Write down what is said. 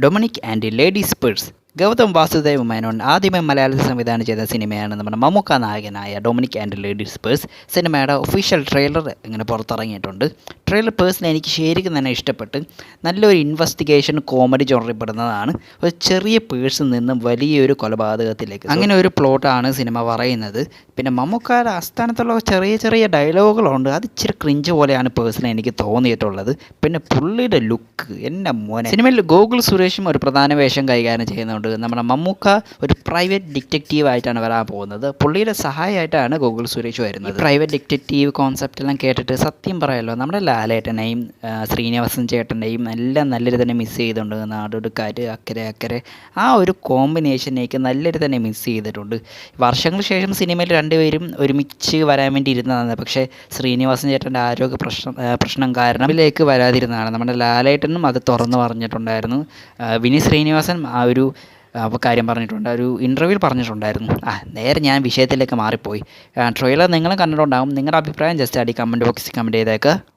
Dominic and ladies purse. Gautham Vasudev Menon ആദ്യമായി മലയാളത്തിൽ സംവിധാനം ചെയ്ത സിനിമയാണ് നമ്മുടെ മമ്മൂക്ക നായകനായ ഡൊമിനിക് ആൻഡ് ലേഡി സ്പിഴ്സ്. സിനിമയുടെ ഒഫീഷ്യൽ ട്രെയിലർ ഇങ്ങനെ പുറത്തിറങ്ങിയിട്ടുണ്ട്. ട്രെയിലർ പേഴ്സണലി എനിക്ക് ശരിക്കും തന്നെ ഇഷ്ടപ്പെട്ട്. നല്ലൊരു ഇൻവെസ്റ്റിഗേഷൻ കോമഡി ജോണറിൽപ്പെടുന്നതാണ്. ഒരു ചെറിയ പേഴ്സിൽ നിന്നും വലിയൊരു കൊലപാതകത്തിലേക്ക്, അങ്ങനെ ഒരു പ്ലോട്ടാണ് സിനിമ പറയുന്നത്. പിന്നെ മമ്മൂക്കയുടെ ആസ്ഥാനത്തുള്ള ചെറിയ ചെറിയ ഡയലോഗുകളുണ്ട്. അത് ഇച്ചിരി ക്രിഞ്ച് പോലെയാണ് പേഴ്സണലി എനിക്ക് തോന്നിയിട്ടുള്ളത്. പിന്നെ പുള്ളിയുടെ ലുക്ക് എൻ്റെ മോനെ. സിനിമയിൽ ഗോകുൽ സുരേഷും ഒരു പ്രധാന വേഷം കൈകാര്യം ചെയ്യുന്നുണ്ട്. നമ്മുടെ മമ്മൂക്ക ഒരു പ്രൈവറ്റ് ഡിറ്റക്റ്റീവ് ആയിട്ടാണ് വരാൻ പോകുന്നത്. പുള്ളിയുടെ സഹായമായിട്ടാണ് ഗോകുൽ സുരേഷ് വരുന്നത്. പ്രൈവറ്റ് ഡിറ്റക്റ്റീവ് കോൺസെപ്റ്റ് എല്ലാം കേട്ടിട്ട് സത്യം പറയാമല്ലോ, നമ്മുടെ ലാലേട്ടനെയും ശ്രീനിവാസൻ ചേട്ടൻ്റെയും എല്ലാം നല്ലൊരു തന്നെ മിസ് ചെയ്തിട്ടുണ്ട്. നാടോടുക്കാറ്റ് അക്കരെ അക്കരെ ആ ഒരു കോമ്പിനേഷനേക്ക് നല്ലൊരു തന്നെ മിസ് ചെയ്തിട്ടുണ്ട്. വർഷങ്ങൾക്ക് ശേഷം സിനിമയിൽ രണ്ടുപേരും ഒരുമിച്ച് വരാൻ വേണ്ടി ഇരുന്നതാണ്. പക്ഷേ ശ്രീനിവാസൻ ചേട്ടൻ്റെ ആരോഗ്യ പ്രശ്നം കാരണം ഇതിലേക്ക് വരാതിരുന്നതാണ്. നമ്മുടെ ലാലേട്ടനും അത് തുറന്നു പറഞ്ഞിട്ടുണ്ടായിരുന്നു. വിനീത് ശ്രീനിവാസൻ ആ ഒരു കാര്യം പറഞ്ഞിട്ടുണ്ട്, ഒരു ഇൻ്റർവ്യൂവിൽ പറഞ്ഞിട്ടുണ്ടായിരുന്നു. നേരെ ഞാൻ വിഷയത്തിലേക്ക് മാറിപ്പോയി. ട്രെയിലർ നിങ്ങൾ കണ്ടിട്ടുണ്ടാകും. നിങ്ങളുടെ അഭിപ്രായം ജസ്റ്റ് അടി കമൻറ്റ് ബോക്സിൽ കമൻറ്റ് ചെയ്തേക്ക്.